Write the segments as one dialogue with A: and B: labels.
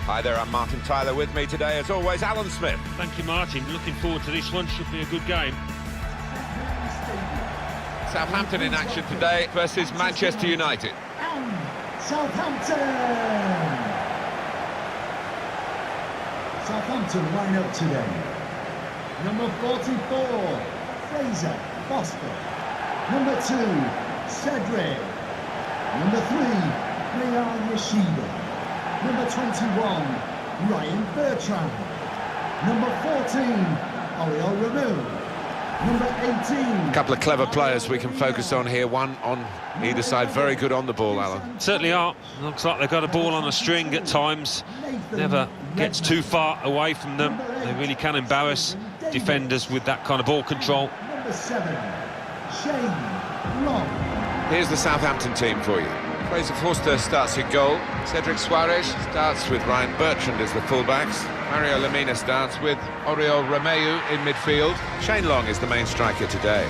A: Hi there, I'm Martin Tyler. With me today, as always, Alan Smith.
B: Thank you, Martin. Looking forward to this one. Should be a good game.
A: Southampton in action today versus Manchester United.
C: And Southampton! Southampton line up today. Number 44, Fraser Foster. Number 2, Cedric. Number 3, Ryan Yoshida. Number 21, Ryan Bertrand. Number 14, Oriol Romeu. Number 18.
A: A couple of clever players we can focus on here. One on either side, very good on the ball, Alan.
B: Certainly are. Looks like they've got a ball on a string at times. Never gets too far away from them. They really can embarrass defenders with that kind of ball control.
C: Number 7, Shane Long.
A: Here's the Southampton team for you. Fraser Foster starts in goal. Cedric Suarez starts with Ryan Bertrand as the fullbacks. Mario Lemina starts with Oriol Romeu in midfield. Shane Long is the main striker today.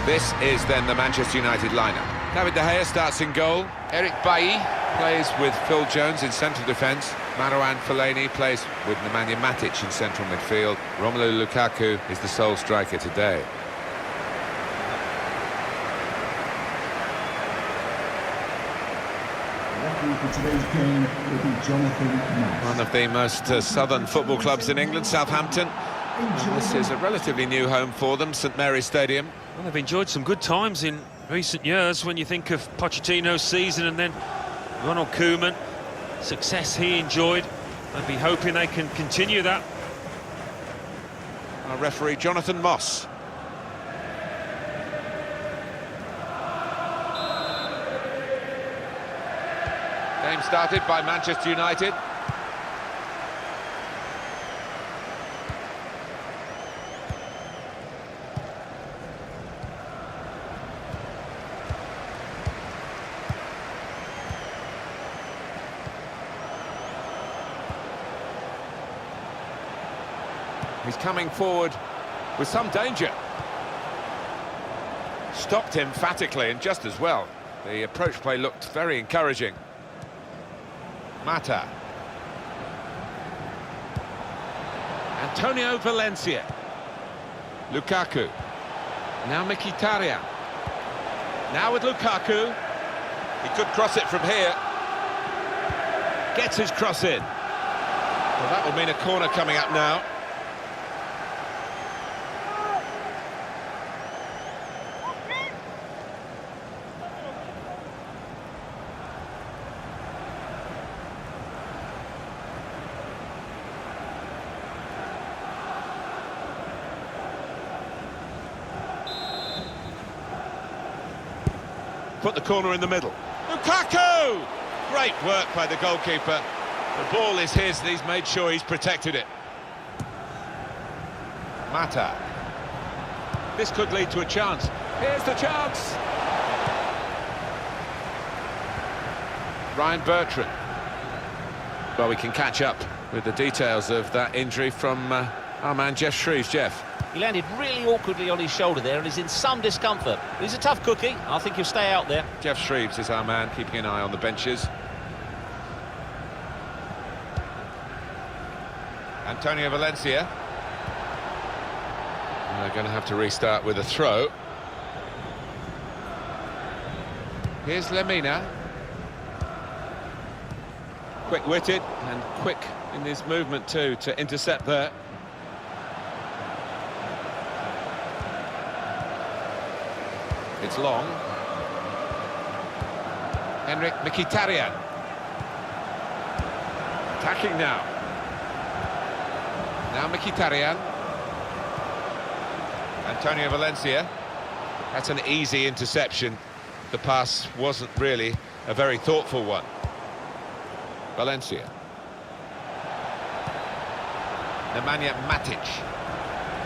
A: This is then the Manchester United lineup. David De Gea starts in goal. Eric Bailly plays with Phil Jones in central defence. Marouane Fellaini plays with Nemanja Matic in central midfield. Romelu Lukaku is the sole striker today.
C: Referee for today's game will be Jonathan Moss.
A: One of the most southern football clubs in England, Southampton. And this is a relatively new home for them, St Mary's Stadium.
B: Well, they've enjoyed some good times in recent years when you think of Pochettino's season and then Ronald Koeman. Success he enjoyed. I'd be hoping they can continue that.
A: Our referee, Jonathan Moss. Game started by Manchester United. He's coming forward with some danger. Stopped emphatically and just as well. The approach play looked very encouraging. Mata. Antonio Valencia. Lukaku. Now Mkhitaryan. Now with Lukaku. He could cross it from here. Gets his cross in. Well, that will mean a corner coming up now. Put the corner in the middle. Lukaku! Great work by the goalkeeper. The ball is his and he's made sure he's protected it. Mata. This could lead to a chance. Here's the chance! Ryan Bertrand. Well, we can catch up with the details of that injury from our man Jeff Shreves. Jeff.
D: He landed really awkwardly on his shoulder there and is in some discomfort. He's a tough cookie. I think he'll stay out there.
A: Jeff Shreves is our man, keeping an eye on the benches. Antonio Valencia. And they're going to have to restart with a throw. Here's Lemina. Quick-witted and quick in his movement too to intercept there. It's long. Henrik Mkhitaryan. Attacking now. Now Mkhitaryan. Antonio Valencia. That's an easy interception. The pass wasn't really a very thoughtful one. Valencia. Nemanja Matic.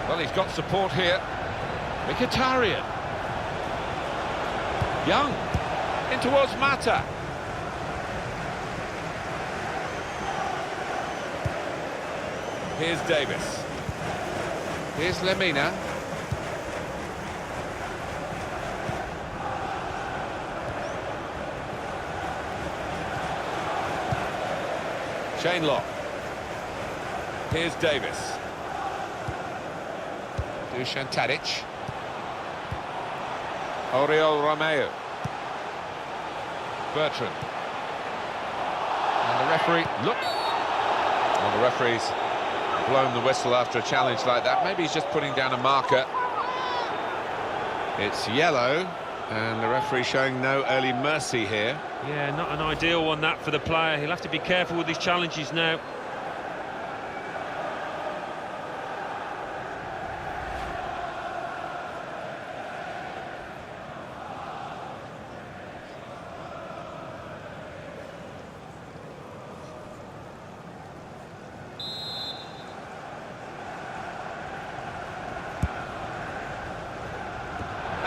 A: Well, he's got support here. Mkhitaryan. Young. In towards Mata. Here's Davis. Here's Lemina. Chain lock. Here's Davis. Dusan Tadic. Oriol Romeu. Bertrand. And the referee, look. Well, the referee's blown the whistle after a challenge like that. Maybe he's just putting down a marker. It's yellow, and the referee showing no early mercy here.
B: Yeah, not an ideal one, that, for the player. He'll have to be careful with his challenges now.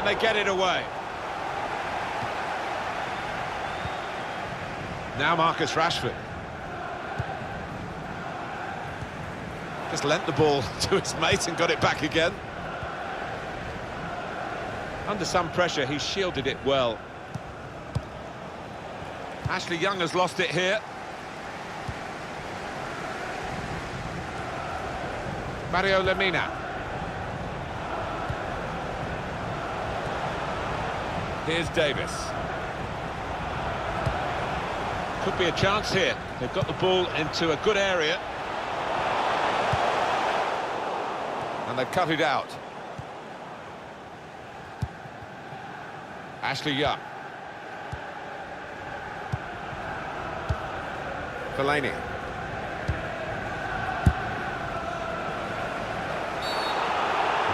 A: They get it away. Now Marcus Rashford. Just lent the ball to his mate and got it back again. Under some pressure, he shielded it well. Ashley Young has lost it here. Mario Lemina. Here's Davis. Could be a chance here. They've got the ball into a good area. And they've cut it out. Ashley Young. Fellaini.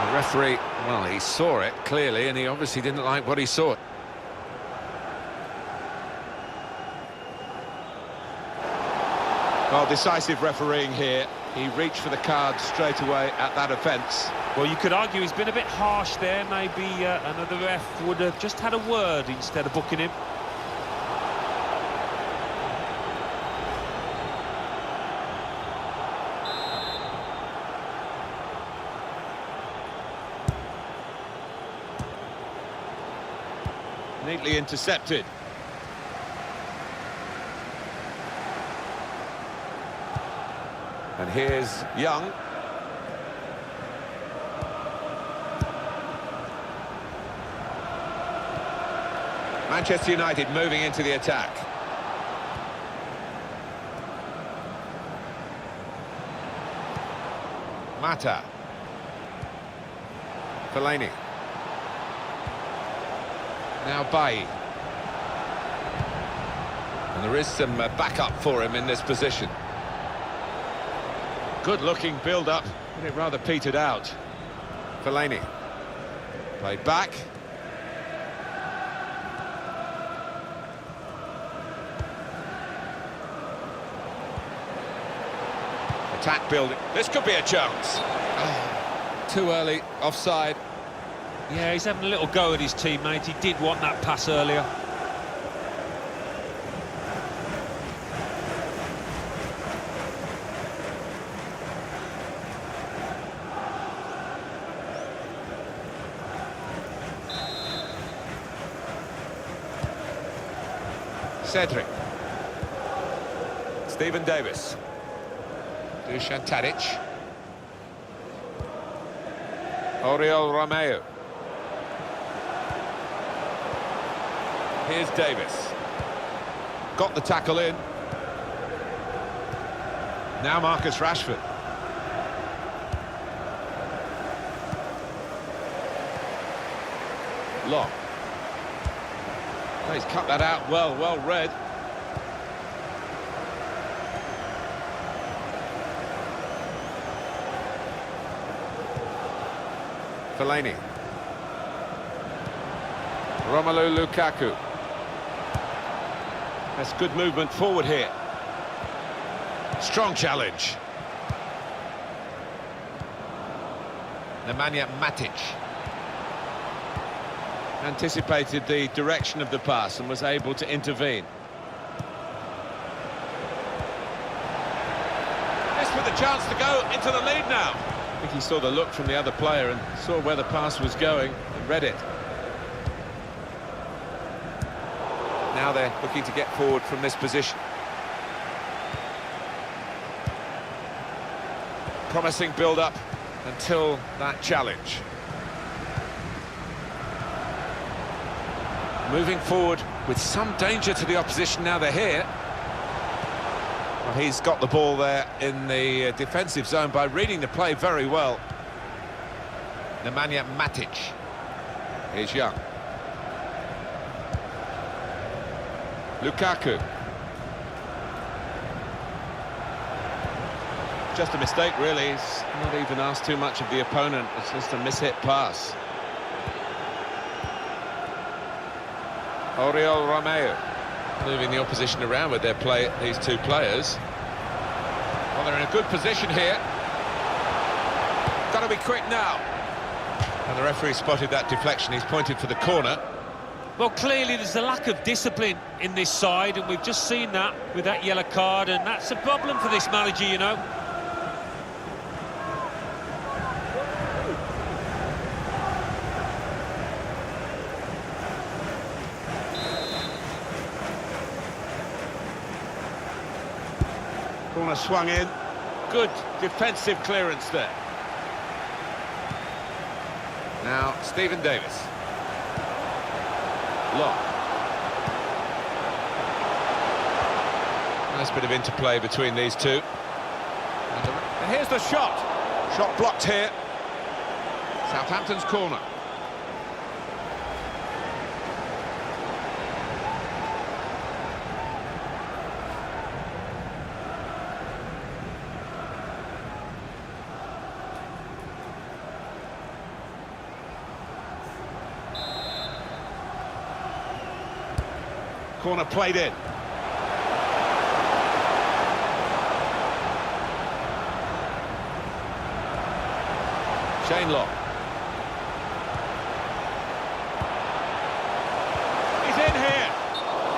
A: The referee, well, he saw it clearly, and he obviously didn't like what he saw. Well, decisive refereeing here. He reached for the card straight away at that offence.
B: Well, you could argue he's been a bit harsh there. Maybe another ref would have just had a word instead of booking him.
A: Neatly intercepted. And here's Young. Manchester United moving into the attack. Mata. Fellaini. Now Bailly. And there is some backup for him in this position. Good-looking build-up, but it rather petered out. Fellaini. Played back. Attack building. This could be a chance. Too early, offside.
B: Yeah, he's having a little go at his teammate. He did want that pass earlier.
A: Cedric. Stephen Davis. Dusan Tadic. Oriol Romeu. Here's Davis. Got the tackle in. Now Marcus Rashford. Long. He's cut that out well read. Fellaini. Romelu Lukaku. That's good movement forward here. Strong challenge. Nemanja Matic. Anticipated the direction of the pass and was able to intervene. This with a chance to go into the lead now. I think he saw the look from the other player and saw where the pass was going and read it. Now they're looking to get forward from this position. Promising build-up until that challenge. Moving forward with some danger to the opposition now they're here. Well, he's got the ball there in the defensive zone by reading the play very well. Nemanja Matic. Here's Young. Lukaku. Just a mistake, really. He's not even asked too much of the opponent. It's just a mishit pass. Oriol Romeu. Moving the opposition around with their play, these two players. Well, they're in a good position here. Got to be quick now. And the referee spotted that deflection. He's pointed for the corner.
B: Well, clearly there's a lack of discipline in this side, and we've just seen that with that yellow card, and that's a problem for this manager, you know.
A: Corner swung in. Good defensive clearance there. Now, Stephen Davis. Lock. Nice bit of interplay between these two. And here's the shot. Shot blocked here. Southampton's corner. Corner played in. Shane Long. He's in here.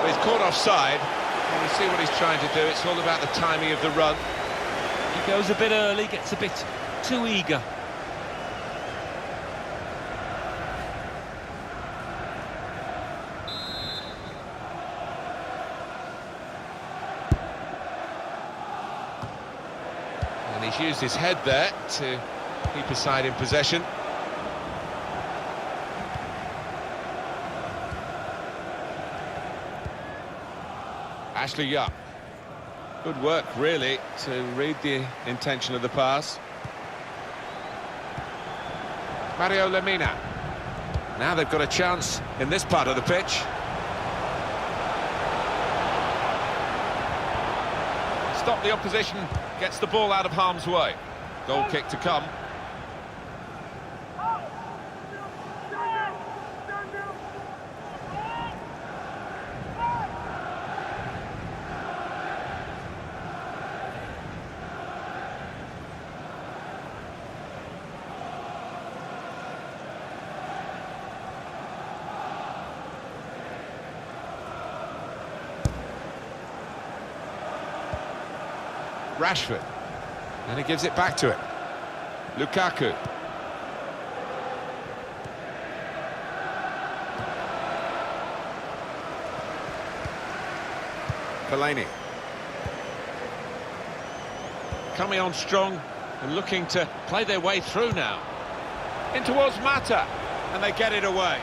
A: But he's caught offside. And you see what he's trying to do. It's all about the timing of the run.
B: He goes a bit early, gets a bit too eager.
A: And he's used his head there to keep his side in possession. Ashley Young. Good work, really, to read the intention of the pass. Mario Lemina. Now they've got a chance in this part of the pitch. Stop the opposition, gets the ball out of harm's way. Goal kick to come. Rashford, and he gives it back to him. Lukaku. Fellaini. Coming on strong and looking to play their way through now. In towards Mata, and they get it away.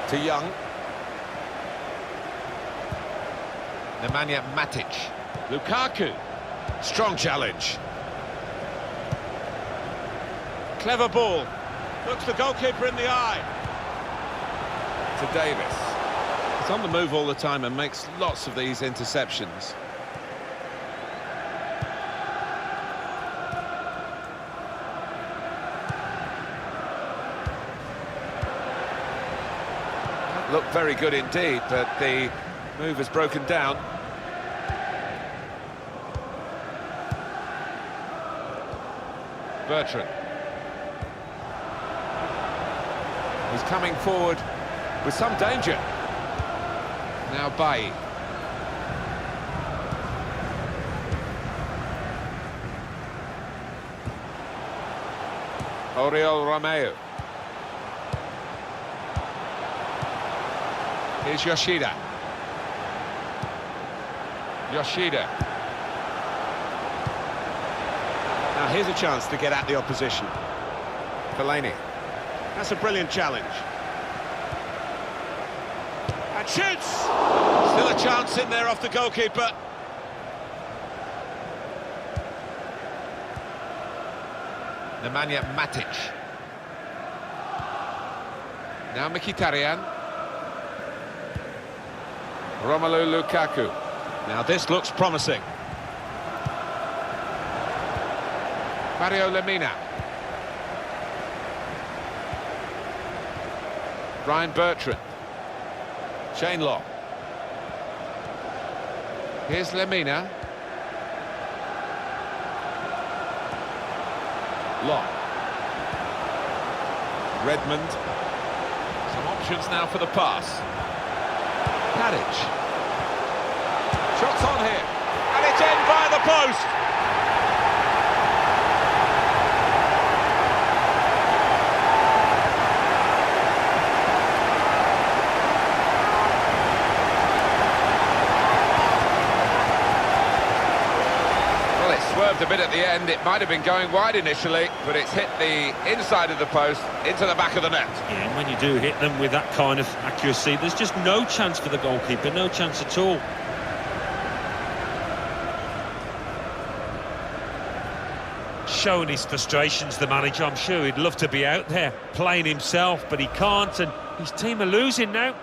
A: To Young. Nemanja Matic. Lukaku. Strong challenge. Clever ball. Looks the goalkeeper in the eye. To Davis. He's on the move all the time and makes lots of these interceptions. Looked very good indeed, but the move has broken down. Bertrand. He's coming forward with some danger. Now Bailly. Oriol Romeu. Here's Yoshida. Yoshida.
E: Now here's a chance to get at the opposition.
A: Fellaini.
E: That's a brilliant challenge. And shoots!
A: Still a chance in there off the goalkeeper. Nemanja Matic. Now Mkhitaryan. Romelu Lukaku.
E: Now this looks promising.
A: Mario Lemina. Ryan Bertrand. Shane Long. Here's Lemina. Long. Redmond. Some options now for the pass. Tadic. Shots on here. And it's in by the post. Well, it swerved a bit at the end. It might have been going wide initially, but it's hit the inside of the post into the back of the net.
B: Yeah, and when you do hit them with that kind of accuracy, there's just no chance for the goalkeeper, no chance at all. Showing his frustrations, the manager. I'm sure he'd love to be out there playing himself, but he can't, and his team are losing now.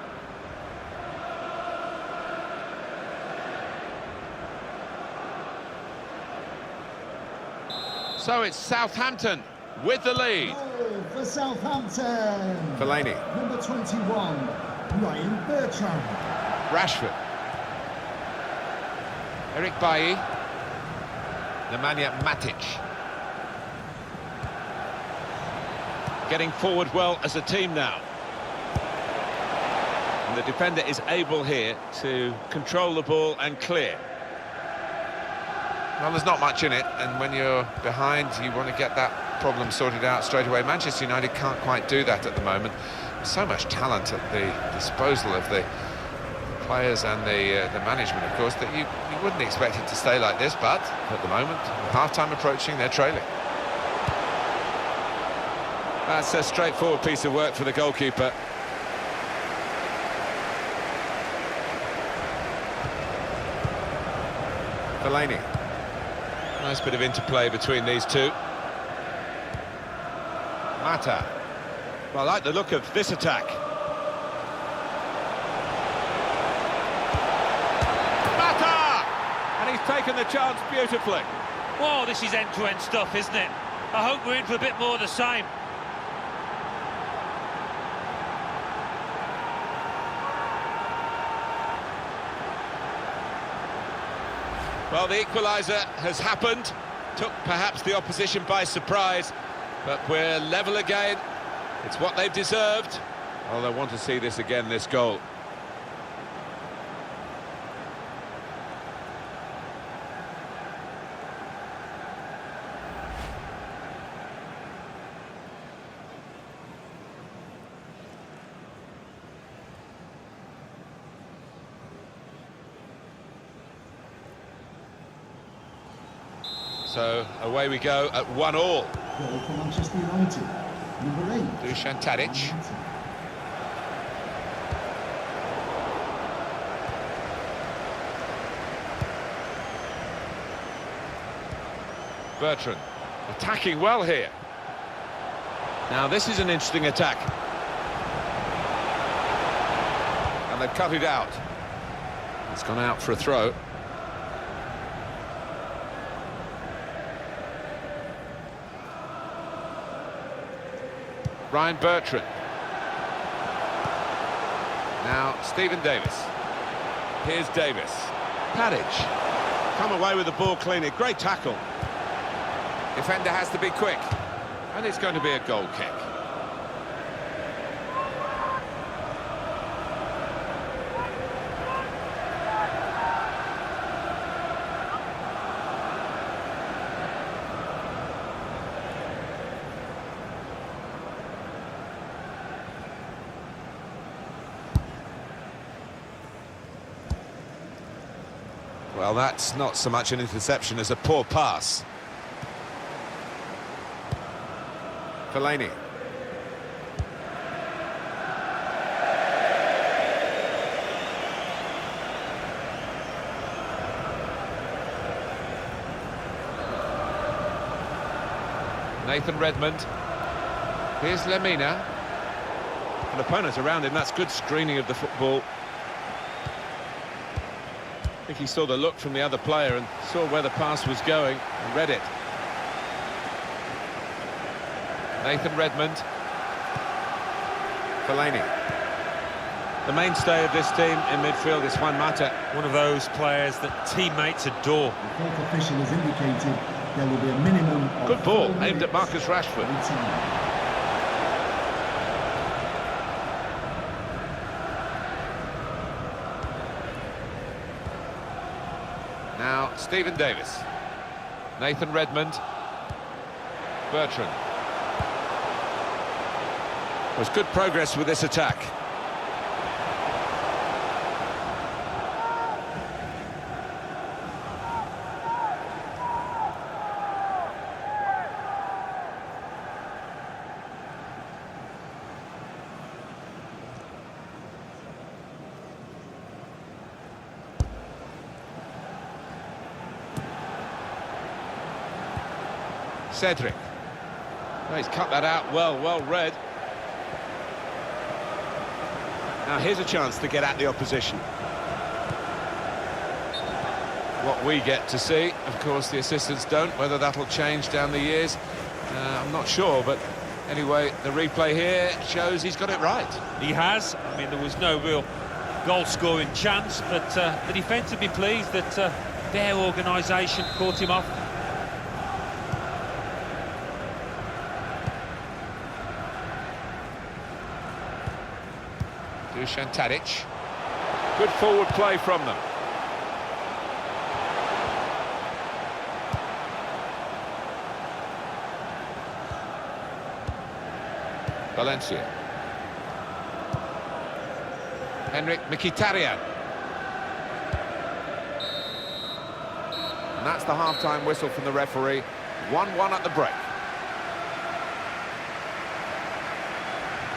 A: So it's Southampton with the lead.
C: Goal for Southampton.
A: Fellaini.
C: Number 21, Ryan Bertrand.
A: Rashford. Eric Bailly. Nemanja Matic.
E: Getting forward well as a team now. And the defender is able here to control the ball and clear.
A: Well, there's not much in it, and when you're behind, you want to get that problem sorted out straight away. Manchester United can't quite do that at the moment. So much talent at the disposal of the players and the management, of course, that you wouldn't expect it to stay like this, but at the moment, with half-time approaching, they're trailing.
E: That's a straightforward piece of work for the goalkeeper.
A: Fellaini.
E: Nice bit of interplay between these two.
A: Mata.
E: Well, I like the look of this attack. Mata! And he's taken the chance beautifully.
B: Whoa, this is end-to-end stuff, isn't it? I hope we're in for a bit more of the same.
E: Well, the equaliser has happened. Took perhaps the opposition by surprise, but we're level again. It's what they've deserved.
A: Well, they want to see this again, this goal.
E: So away we go at 1-1.
C: Goal for Manchester United. Number 8.
A: Dusan Tadic.
E: Bertrand attacking well here. Now this is an interesting attack. And they've cut it out. It's gone out for a throw.
A: Ryan Bertrand. Now Stephen Davis.
E: Here's Davis. Tadic. Come away with the ball cleanly. Great tackle.
A: Defender has to be quick. And it's going to be a goal kick.
E: Well, that's not so much an interception as a poor pass. Fellaini. Nathan Redmond. Here's Lemina. An opponent around him, that's good screening of the football. I think he saw the look from the other player and saw where the pass was going and read it. Nathan Redmond. Fellaini. The mainstay of this team in midfield is Juan Mata.
B: One of those players that teammates adore.
C: The fourth official has indicated there will be a minimum of
E: Good ball,
C: 4
E: aimed at Marcus Rashford.
C: minutes of time.
E: Now, Stephen Davis. Nathan Redmond. Bertrand. Was good progress with this attack. Cedric. Oh, he's cut that out well read. Now here's a chance to get at the opposition. What we get to see, of course the assistants don't. Whether that'll change down the years, I'm not sure, but anyway, the replay here shows he's got it right.
B: He has. I mean, there was no real goal-scoring chance, but the defence would be pleased that their organisation caught him off.
E: Dusan Tadic. Good forward play from them. Valencia. Henrik Mkhitaryan. And that's the half-time whistle from the referee. 1-1 at the break.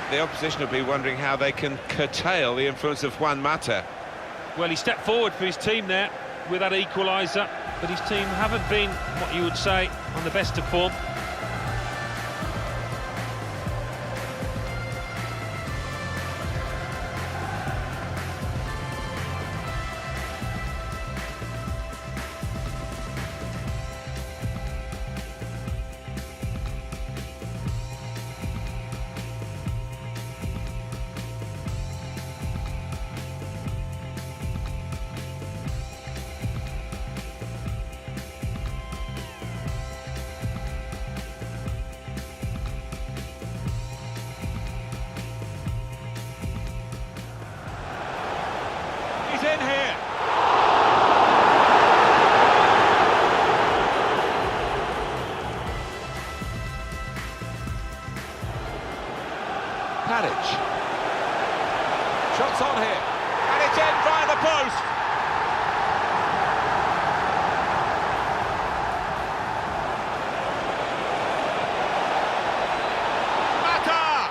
E: The opposition will be wondering how they can curtail the influence of Juan Mata.
B: Well, he stepped forward for his team there with that equaliser, but his team haven't been, what you would say, on the best of form.
E: He's in here. Tadic. Shots on here. And it's in via the post. Mata!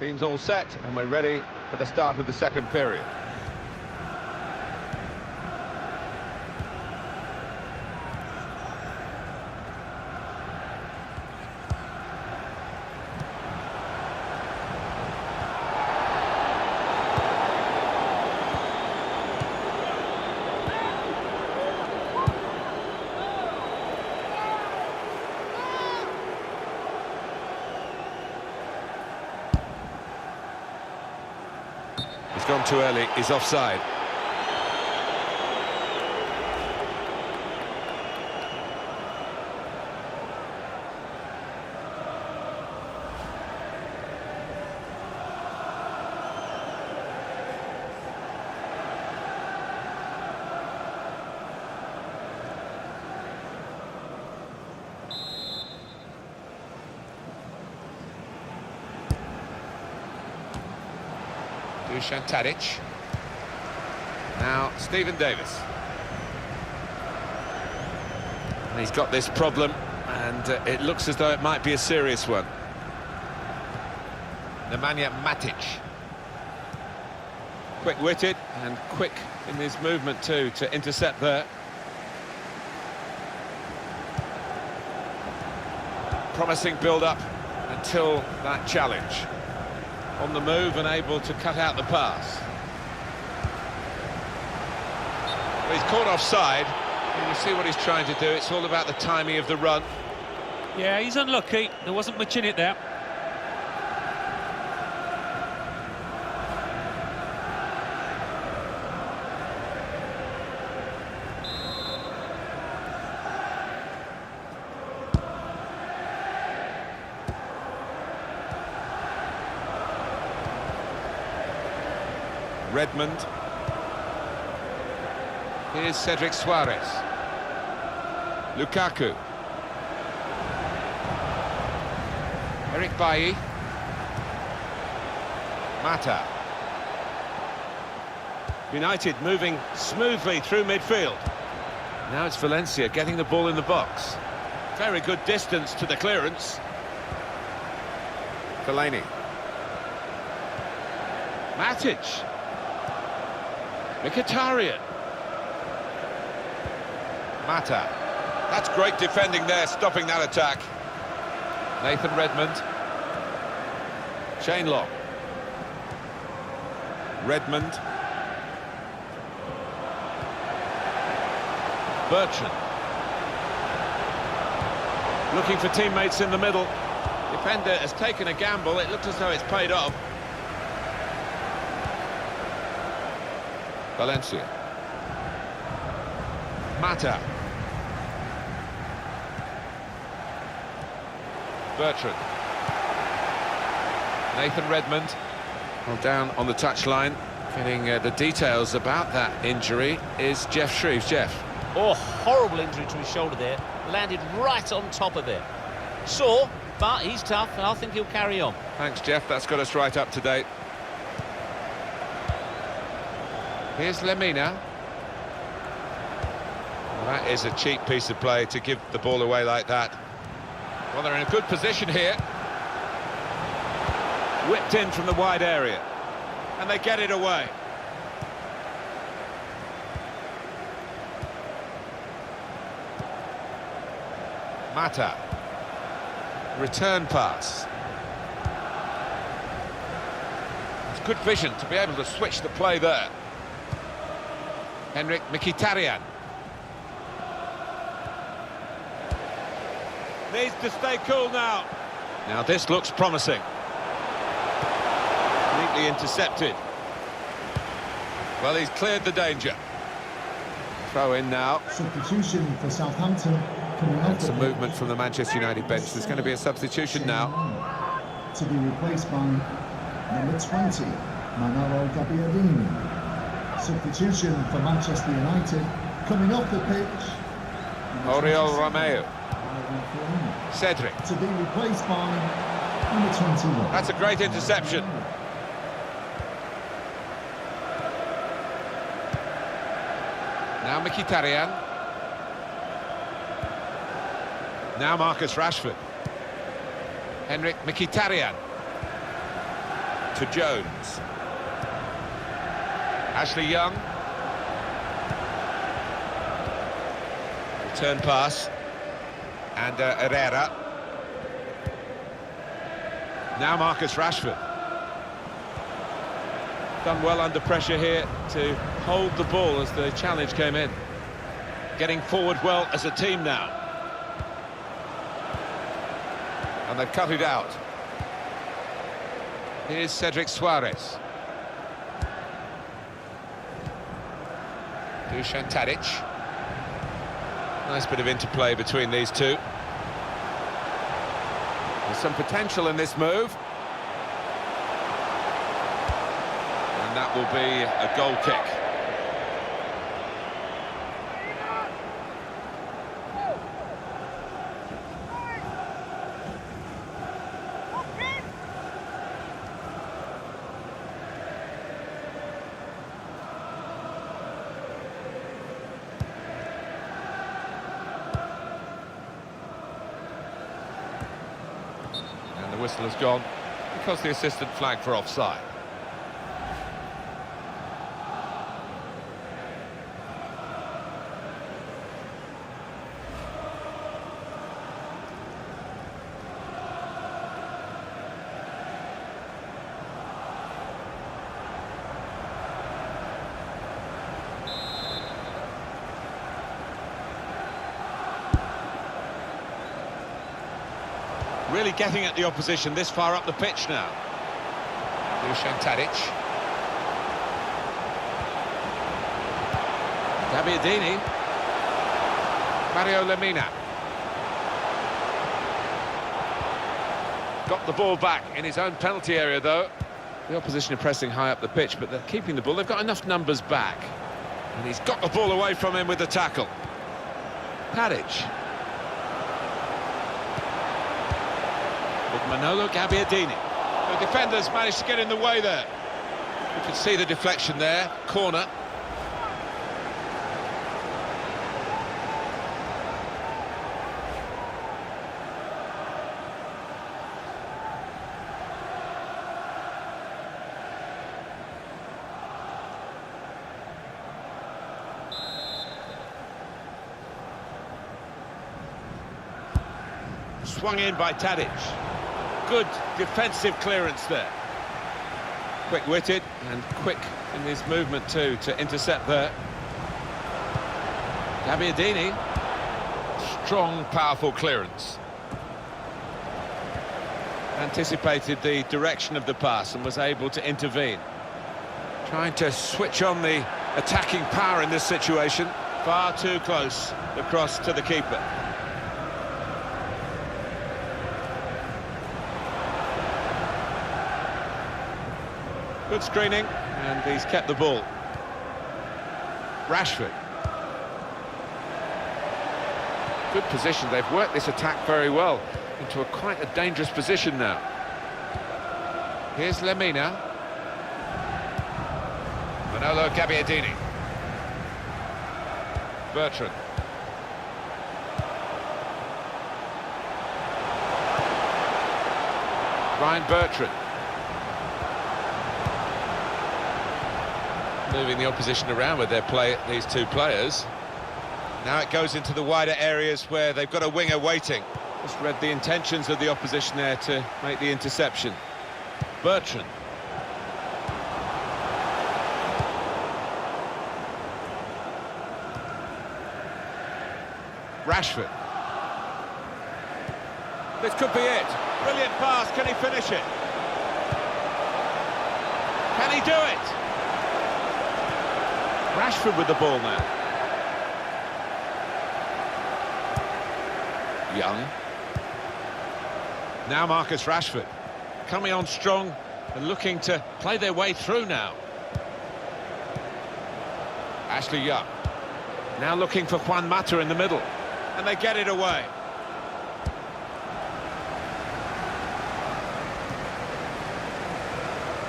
A: Team's all set, and we're ready for the start of the second period. He's gone too early, he's offside. Dusan Tadic. Now Stephen Davis. And he's got this problem, and it looks as though it might be a serious one. Nemanja Matic. Quick-witted and quick in his movement too to intercept there. Promising build-up until that challenge. On the move and able to cut out the pass. Well, he's caught offside. You see what he's trying to do. It's all about the timing of the run.
B: Yeah, he's unlucky. There wasn't much in it there.
A: Redmond. Here's Cedric Suarez. Lukaku. Eric Bailly. Mata. United moving smoothly through midfield. Now it's Valencia getting the ball in the box. Very good distance to the clearance. Fellaini. Matic. Mkhitaryan. Mata. That's great defending there, stopping that attack. Nathan Redmond. Chain lock. Redmond. Bertrand. Looking for teammates in the middle. Defender has taken a gamble. It looks as though it's paid off. Valencia. Mata. Bertrand. Nathan Redmond. Well, down on the touchline, getting the details about that injury is Jeff Shreves. Jeff.
D: Oh, horrible injury to his shoulder there. Landed right on top of it. Sore, but he's tough, and I think he'll carry on.
A: Thanks, Jeff. That's got us right up to date. Here's Lemina. Well, that is a cheap piece of play to give the ball away like that. Well, they're in a good position here. Whipped in from the wide area. And they get it away. Mata. Return pass. It's good vision to be able to switch the play there. Henrik Mkhitaryan. Needs to stay cool now. Now this looks promising. Neatly intercepted. Well, he's cleared the danger. Throw in now.
C: Substitution for Southampton.
A: And some movement from the Manchester United bench. There's going to be a substitution now.
C: To be replaced by number 20, Manolo Gabbiadini. Substitution for Manchester United, coming off the pitch.
A: Oriol Romeu. Cedric.
C: To be replaced by number 21.
A: That's a great interception. Now Mkhitaryan. Now Marcus Rashford. Henrik Mkhitaryan.
E: to Jones. Ashley Young. Return pass. And Herrera. Now Marcus Rashford. Done well under pressure here to hold the ball as the challenge came in. Getting forward well as a team now. And they've cut it out. Here's Cedric Suarez. Dusan Tadic. Nice bit of interplay between these two. There's some potential in this move. And that will be a goal kick. The whistle has gone because the assistant flagged for offside. Really getting at the opposition this far up the pitch now. Dusan Tadic. Gabbiadini. Mario Lemina. Got the ball back in his own penalty area, though. The opposition are pressing high up the pitch, but they're keeping the ball. They've got enough numbers back. And he's got the ball away from him with the tackle. Tadic. With Manolo Gabbiadini. The defenders managed to get in the way there. You can see the deflection there, corner. Swung in by Tadic. Good defensive clearance there. Quick-witted and quick in his movement too to intercept there. Gabbiadini. Strong, powerful clearance. Anticipated the direction of the pass and was able to intervene. Trying to switch on the attacking power in this situation. Far too close, the cross to the keeper. Good screening, and he's kept the ball. Rashford. Good position. They've worked this attack very well into quite a dangerous position now. Here's Lemina. Manolo Gabbiadini. Bertrand. Ryan Bertrand. Moving the opposition around with their play, these two players. Now it goes into the wider areas where they've got a winger waiting. Just read the intentions of the opposition there to make the interception. Bertrand. Rashford. This could be it. Brilliant pass. Can he finish it? Can he do it? Rashford with the ball now. Young. Now Marcus Rashford. Coming on strong and looking to play their way through now. Ashley Young. Now looking for Juan Mata in the middle. And they get it away.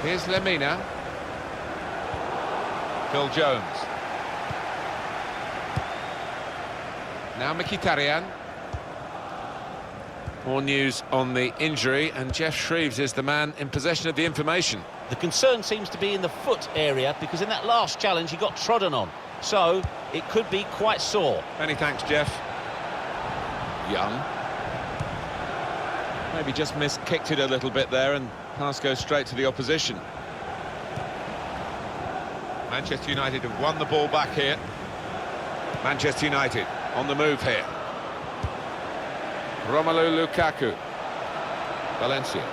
E: Here's Lemina. Phil Jones. Now Mkhitaryan. More news on the injury, and Jeff Shreves is the man in possession of the information.
D: The concern seems to be in the foot area, because in that last challenge he got trodden on. So it could be quite sore.
E: Many thanks, Jeff.
A: Young. Maybe just kicked it a little bit there, and pass goes straight to the opposition.
E: Manchester United have won the ball back here. Manchester United on the move here.
A: Romelu Lukaku. Valencia.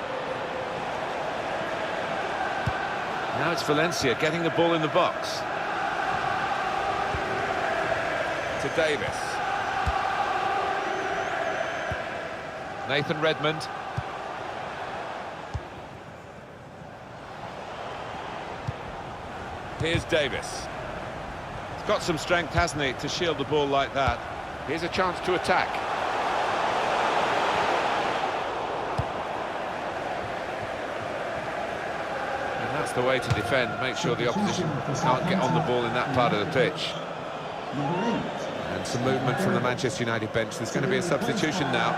A: Now it's Valencia getting the ball in the box.
E: To Davis. Nathan Redmond. Here's Davis.
A: He's got some strength, hasn't he, to shield the ball like that.
E: Here's a chance to attack. And that's the way to defend. Make sure the opposition can't get on the ball in that part of the pitch. And some movement from the Manchester United bench. There's going to be a substitution now.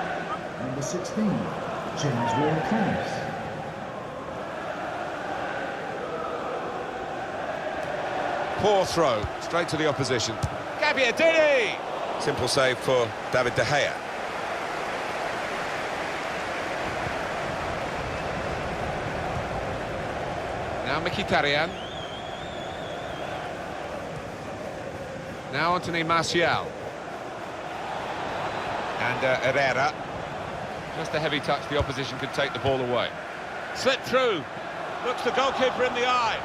C: Number 16, James Ward-Prowse.
E: Poor throw, straight to the opposition. Gabbiadini! Simple save for David De Gea.
A: Now Mkhitaryan. Now Anthony Martial.
E: And Herrera. Just a heavy touch, the opposition could take the ball away.
A: Slipped through. Looks the goalkeeper in the eye.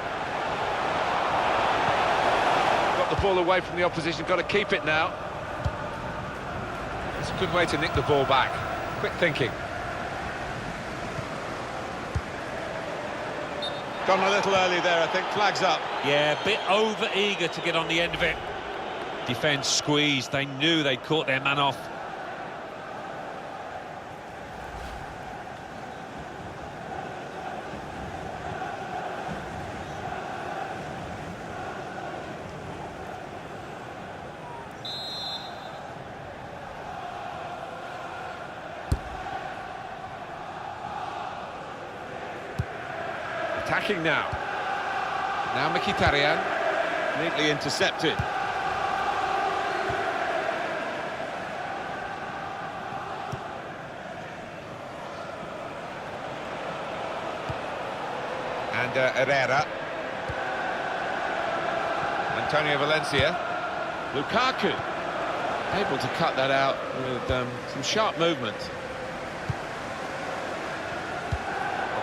E: Got the ball away from the opposition, got to keep it now. It's a good way to nick the ball back. Quick thinking.
A: Gone a little early there, I think. Flags up.
B: Yeah, a bit over-eager to get on the end of it. Defence squeezed. They knew they'd caught their man off.
A: Attacking now. Now Mkhitaryan. Neatly intercepted.
E: And Herrera. Antonio Valencia.
A: Lukaku. Able to cut that out with some sharp movement.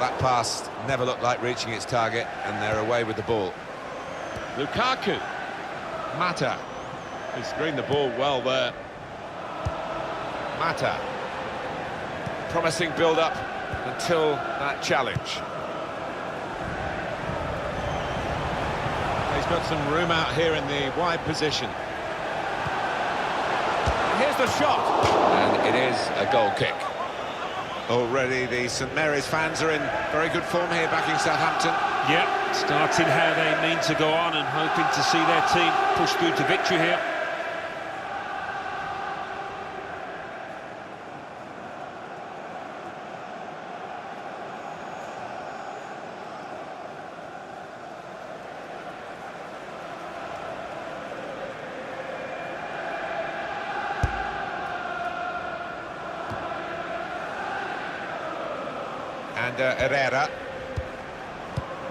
E: That pass never looked like reaching its target, and they're away with the ball.
A: Lukaku. Mata. He screened the ball well there.
E: Mata. Promising build-up until that challenge.
A: He's got some room out here in the wide position. Here's the shot.
E: And it is a goal kick. Already the St Mary's fans are in very good form here backing Southampton.
B: Yeah, starting how they mean to go on and hoping to see their team push through to victory here.
E: And Herrera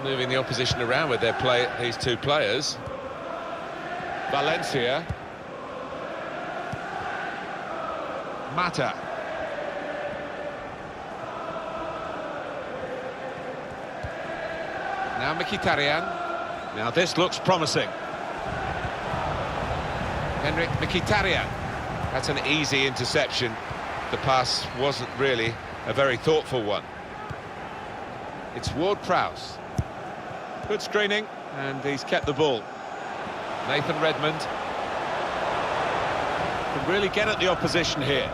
E: moving the opposition around with these two players.
A: Valencia.
E: Mata.
A: Now Mkhitaryan. Now this looks promising. Henrik Mkhitaryan.
E: That's an easy interception. The pass wasn't really a very thoughtful one.
A: It's Ward-Prowse. Good screening, and he's kept the ball.
E: Nathan Redmond.
A: Can really get at the opposition here.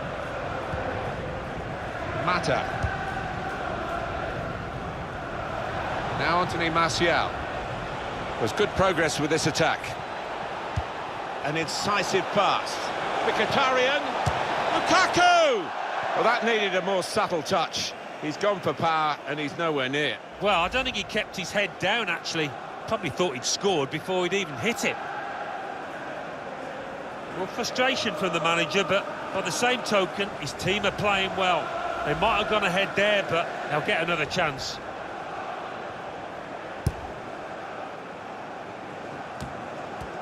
E: Mata.
A: Now Anthony Martial. There's good progress with this attack. An incisive pass. Mkhitaryan. Lukaku! Well, that needed a more subtle touch. He's gone for power and he's nowhere near.
B: Well, I don't think he kept his head down, actually. Probably thought he'd scored before he'd even hit it. Well, frustration from the manager, but by the same token, his team are playing well. They might have gone ahead there, but they'll get another chance.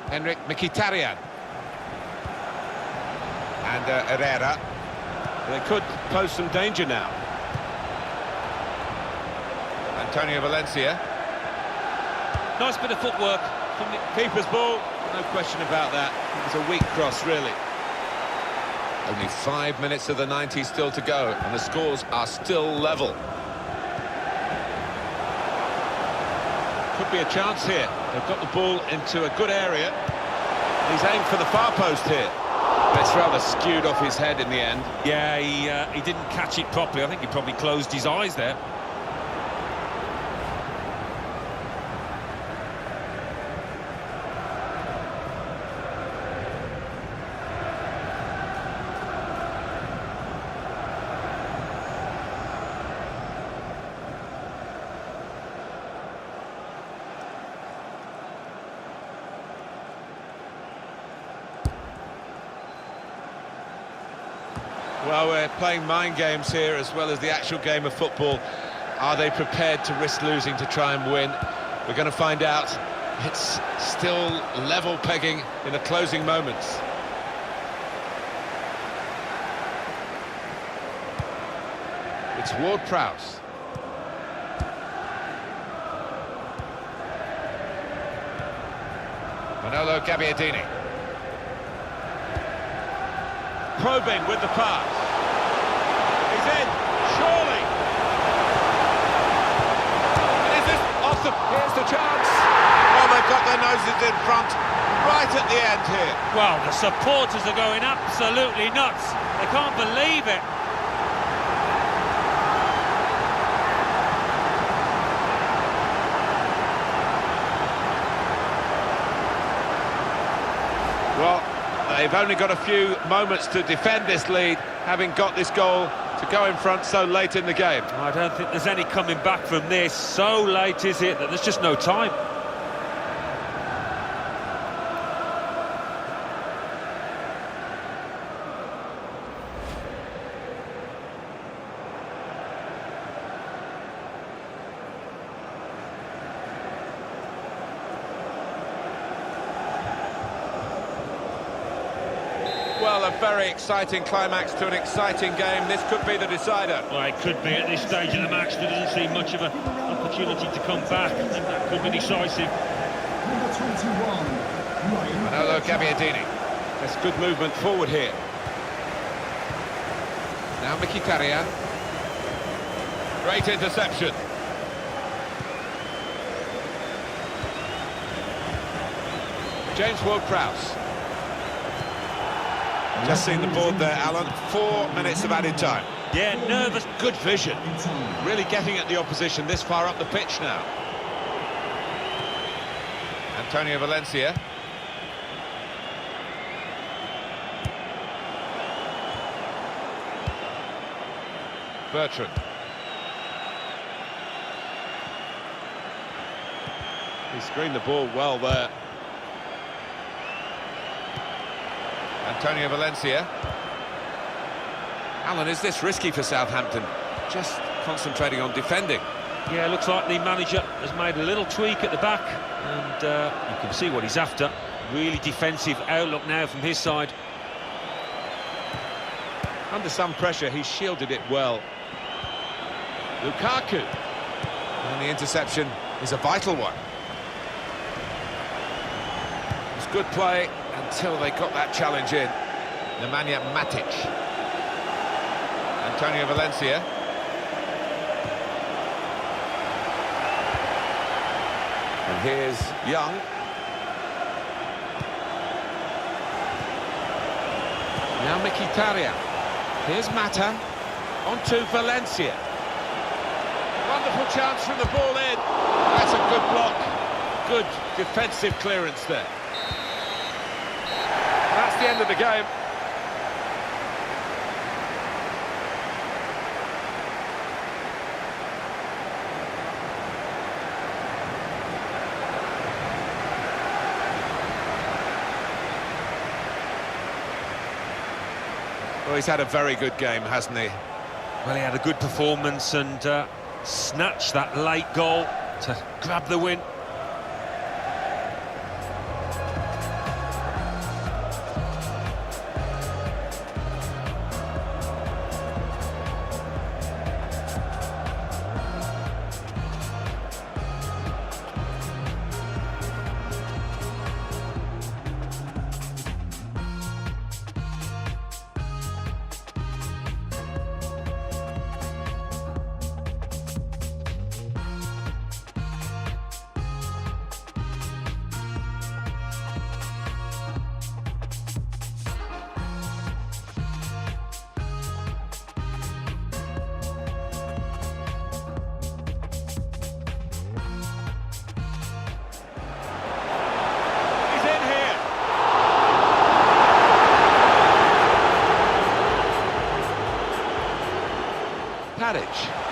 E: Henrik Mkhitaryan. And Herrera.
A: They could pose some danger now.
E: Antonio Valencia.
B: Nice bit of footwork from the
A: Keeper's ball, no question about that. It was a weak cross, really.
E: Only 5 minutes of the 90 still to go, and the scores are still level.
A: Could be a chance here. They've got the ball into a good area. He's aimed for the far post here. But it's rather skewed off his head in the end.
B: Yeah, he didn't catch it properly. I think he probably closed his eyes there.
A: Well, we're playing mind games here as well as the actual game of football. Are they prepared to risk losing to try and win? We're going to find out. It's still level pegging in the closing moments. It's Ward-Prowse.
E: Manolo Gabbiadini.
A: Probing with the pass. He's in, surely. Is this off the... Here's the chance. Oh, they've got their noses in front, right at the end here.
B: Well, the supporters are going absolutely nuts. They can't believe it.
A: Well, they've only got a few moments to defend this lead, having got this goal to go in front so late in the game.
B: I don't think there's any coming back from this. So late is it that there's just no time.
A: Well, a very exciting climax to an exciting game. This could be the decider.
B: Well, it could be at this stage of the match. There doesn't seem much of an opportunity to come back. I think that could be decisive.
C: Number 21,
E: Manolo Gabbiadini.
A: There's good movement forward here.
E: Now Mkhitaryan.
A: Great interception. James Ward-Prowse. Just seen the board there, Alan. 4 minutes of added time.
B: Yeah, nervous.
A: Good vision. Really getting at the opposition this far up the pitch now.
E: Antonio Valencia. Bertrand.
A: He screened the ball well there.
E: Antonio Valencia.
A: Alan, is this risky for Southampton? Just concentrating on defending.
B: Yeah, looks like the manager has made a little tweak at the back, and you can see what he's after. Really defensive outlook now from his side.
A: Under some pressure, he shielded it well. Lukaku.
E: And the interception is a vital one.
A: It's good play until they got that challenge in.
E: Nemanja Matic. Antonio Valencia.
A: And here's Young. Now Mkhitaryan. Here's Mata. On to Valencia. Wonderful chance from the ball in. That's a good block. Good defensive clearance there. That's the end of the game.
E: Well, he's had a very good game, hasn't he?
B: Well, he had a good performance and snatched that late goal to grab the win.
E: Tadic.